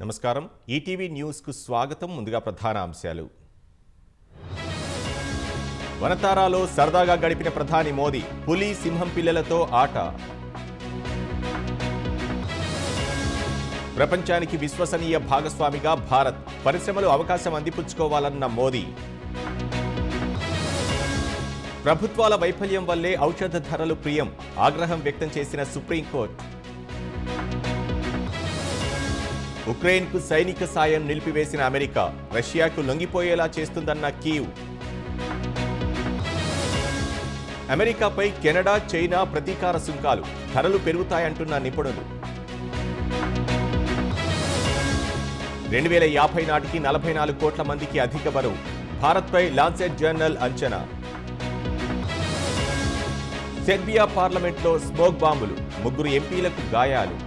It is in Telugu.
నమస్కారం ఈటీవీ న్యూస్ కు స్వాగతం ముందుగా ప్రధాన అంశాలు వనతారాలో సరదాగా గడిపిన ప్రధాని మోదీ పులి సింహం పిల్లలతో ఆట ప్రపంచానికి విశ్వసనీయ భాగస్వామిగా భారత్ పరిశ్రమలు అవకాశం అందిపుచ్చుకోవాలన్న మోదీ ప్రభుత్వాల వైఫల్యం వల్లే ఔషధ ధరలు ప్రియం ఆగ్రహం వ్యక్తం చేసిన సుప్రీంకోర్టు ఉక్రెయిన్కు సైనిక సాయం నిలిపివేసిన అమెరికా రష్యాకు లొంగిపోయేలా చేస్తుందన్న కీవ్ అమెరికాపై కెనడా చైనా ప్రతీకార సుంకాలు ధరలు పెరుగుతాయంటున్న నిపుణులు 2050 నాటికి 44 కోట్ల మందికి అధిక బరువు భారత్పై లాన్సెట్ జర్నల్ అంచనా సెర్బియా పార్లమెంట్లో స్మోక్ బాంబులు 3 ఎంపీలకు గాయాలు